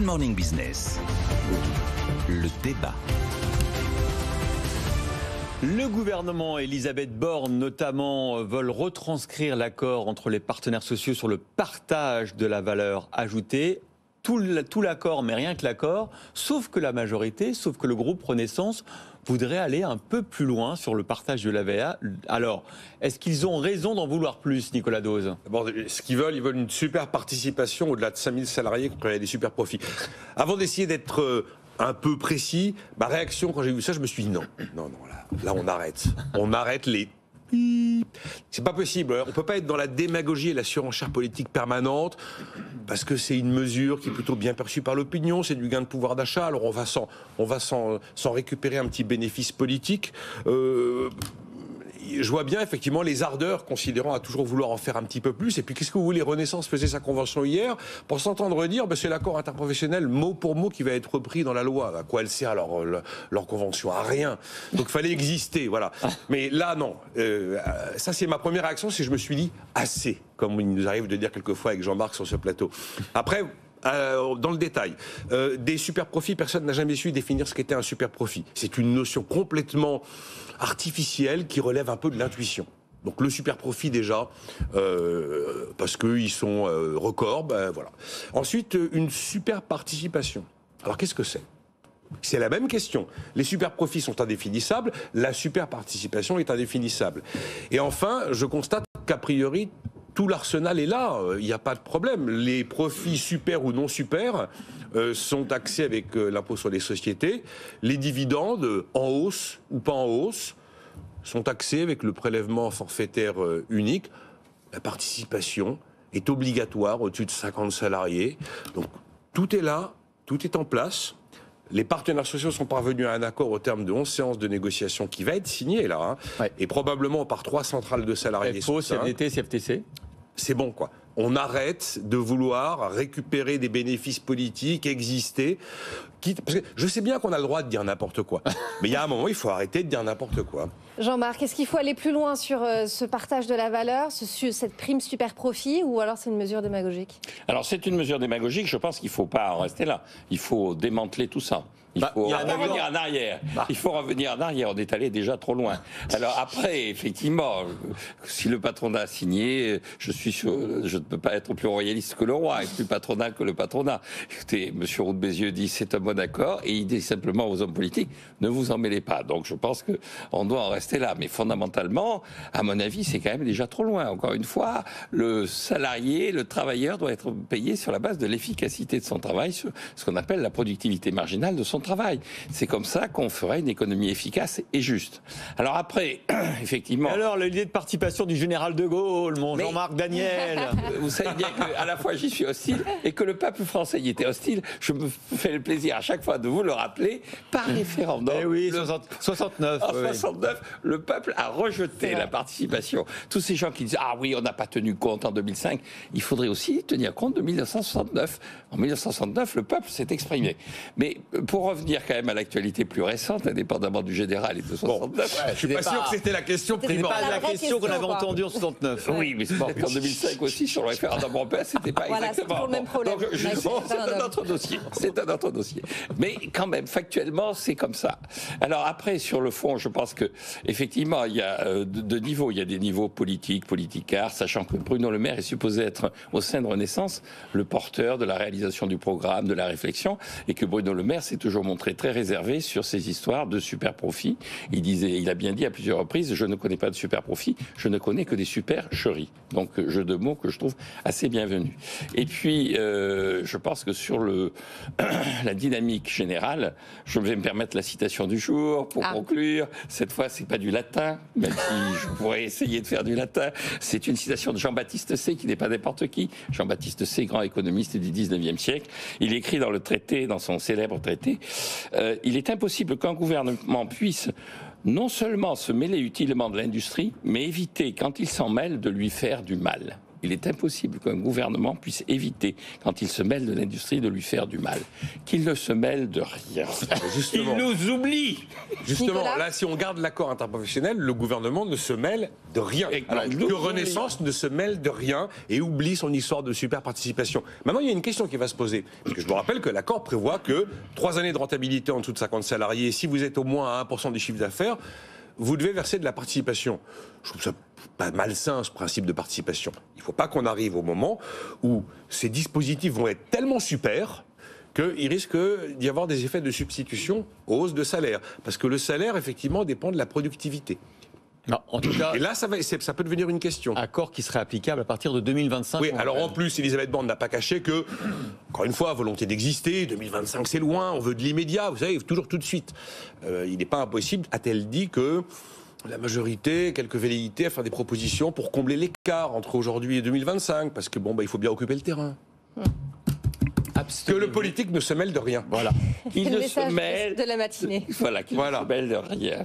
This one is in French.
Good Morning Business. Le débat. Le gouvernement, Elisabeth Borne notamment, veulent retranscrire l'accord entre les partenaires sociaux sur le partage de la valeur ajoutée. Tout l'accord, mais rien que l'accord, sauf que la majorité, sauf que le groupe Renaissance voudrait aller un peu plus loin sur le partage de la VA. Alors, est-ce qu'ils ont raison d'en vouloir plus, Nicolas Dose ? Bon, ce qu'ils veulent, ils veulent une super participation au-delà de 5000 salariés qui créent des super profits. Avant d'essayer d'être un peu précis, ma réaction quand j'ai vu ça, je me suis dit non, là on arrête. On arrête les... C'est pas possible. On peut pas être dans la démagogie et la surenchère politique permanente parce que c'est une mesure qui est plutôt bien perçue par l'opinion, c'est du gain de pouvoir d'achat. Alors on va s'en récupérer un petit bénéfice politique. Je vois bien effectivement les ardeurs considérant à toujours vouloir en faire un petit peu plus. Et puis qu'est-ce que vous voulez, Renaissance faisait sa convention hier pour s'entendre dire c'est l'accord interprofessionnel mot pour mot qui va être repris dans la loi. À quoi elle sert leur convention? À rien. Donc il fallait exister, voilà. Mais là non. Ça c'est ma première réaction, c'est que je me suis dit assez, comme il nous arrive de dire quelquefois avec Jean-Marc sur ce plateau. Après, dans le détail, des super profits, personne n'a jamais su définir ce qu'était un super profit. C'est une notion complètement artificielle qui relève un peu de l'intuition. Donc le super profit déjà, parce qu'ils sont records, voilà. Ensuite, une super participation. Alors qu'est-ce que c'est ? C'est la même question. Les super profits sont indéfinissables, la super participation est indéfinissable. Et enfin, je constate qu'a priori, tout l'arsenal est là, il n'y a pas de problème. Les profits super ou non super sont taxés avec l'impôt sur les sociétés. Les dividendes, en hausse ou pas en hausse, sont taxés avec le prélèvement forfaitaire unique. La participation est obligatoire au-dessus de 50 salariés. Donc tout est là, tout est en place. Les partenaires sociaux sont parvenus à un accord au terme de 11 séances de négociation qui va être signé là, Ouais. Et probablement par 3 centrales de salariés. FO, CFDT, CFTC. C'est bon, quoi. On arrête de vouloir récupérer des bénéfices politiques, exister. Parce que je sais bien qu'on a le droit de dire n'importe quoi. Mais il y a un moment, il faut arrêter de dire n'importe quoi. Jean-Marc, est-ce qu'il faut aller plus loin sur ce partage de la valeur, cette prime super profit, ou alors c'est une mesure démagogique ? Alors c'est une mesure démagogique, je pense qu'il ne faut pas en rester là. Il faut démanteler tout ça. Il faut revenir en arrière. Il faut revenir en arrière, on est allé déjà trop loin. Alors après, effectivement, si le patronat a signé, je ne peux pas être plus royaliste que le roi et plus patronal que le patronat. Écoutez, M. Roux de Bézieux dit c'est un bon accord et il dit simplement aux hommes politiques ne vous en mêlez pas. Donc je pense qu'on doit en rester là. Mais fondamentalement, à mon avis, c'est quand même déjà trop loin. Encore une fois, le salarié, le travailleur doit être payé sur la base de l'efficacité de son travail, sur ce qu'on appelle la productivité marginale de son travail. C'est comme ça qu'on ferait une économie efficace et juste. Alors après, effectivement... Et alors, l'idée de participation du général de Gaulle, mon Jean-Marc Daniel. Vous savez bien qu'à la fois j'y suis hostile et que le peuple français y était hostile. Je me fais le plaisir à chaque fois de vous le rappeler par référendum. Eh oui, 69. En 69, le peuple a rejeté la participation. Tous ces gens qui disent « Ah oui, on n'a pas tenu compte en 2005 », il faudrait aussi tenir compte de 1969. En 1969, le peuple s'est exprimé. Mais pour revenir quand même à l'actualité plus récente, indépendamment du général et de 69... Je suis pas sûr que c'était la question C'était pas primordiale. la question qu'on avait entendue en 69. Oui, mais en 2005 aussi, sur le référendum européen, c'était pas Voilà, c'est exactement... toujours le même problème. Donc, c'est un autre dossier. C'est un autre dossier. Mais quand même, factuellement, c'est comme ça. Alors après, sur le fond, je pense que effectivement, il y a deux niveaux. Il y a des niveaux politiques, politicards, sachant que Bruno Le Maire est supposé être, au sein de Renaissance, le porteur de la réalisation du programme, de la réflexion, et que Bruno Le Maire s'est toujours montré très réservé sur ces histoires de super profits. Il a bien dit à plusieurs reprises, je ne connais pas de super profits, je ne connais que des supercheries. Donc, jeu de mots que je trouve assez bienvenu. Et puis, je pense que sur la dynamique générale, je vais me permettre la citation du jour pour conclure. Cette fois, c'est pas du latin, même si je pourrais essayer de faire du latin. C'est une citation de Jean-Baptiste Say, qui n'est pas n'importe qui. Jean-Baptiste Say, grand économiste du 19e siècle. Il écrit dans le traité, dans son célèbre traité, il est impossible qu'un gouvernement puisse non seulement se mêler utilement de l'industrie, mais éviter, quand il s'en mêle, de lui faire du mal. il est impossible qu'un gouvernement puisse éviter, quand il se mêle de l'industrie, de lui faire du mal. Qu'il ne se mêle de rien. Justement. Il nous oublie. Justement, Nicolas, là, si on garde l'accord interprofessionnel, le gouvernement ne se mêle de rien. Alors que Renaissance ne se mêle de rien et oublie son histoire de super participation. Maintenant, il y a une question qui va se poser. Parce que je vous rappelle que l'accord prévoit que 3 années de rentabilité en dessous de 50 salariés, si vous êtes au moins à 1% du chiffre d'affaires, vous devez verser de la participation. Je trouve ça pas malsain, ce principe de participation. Il ne faut pas qu'on arrive au moment où ces dispositifs vont être tellement super qu'il risque d'y avoir des effets de substitution aux hausses de salaire. Parce que le salaire, effectivement, dépend de la productivité. Non, en tout cas, Et là, ça peut devenir une question. accord qui serait applicable à partir de 2025. Oui, on alors rappelle. en plus, Elisabeth Borne n'a pas caché que, encore une fois, volonté d'exister, 2025 c'est loin, on veut de l'immédiat, vous savez, toujours tout de suite. Il n'est pas impossible, a-t-elle dit, que la majorité, quelques velléités à faire des propositions pour combler l'écart entre aujourd'hui et 2025, parce que bon, il faut bien occuper le terrain. Que le politique ne se mêle de rien. Voilà. Il c'est le ne se message mêle de la matinée. Voilà, qu'il ne se mêle de rien.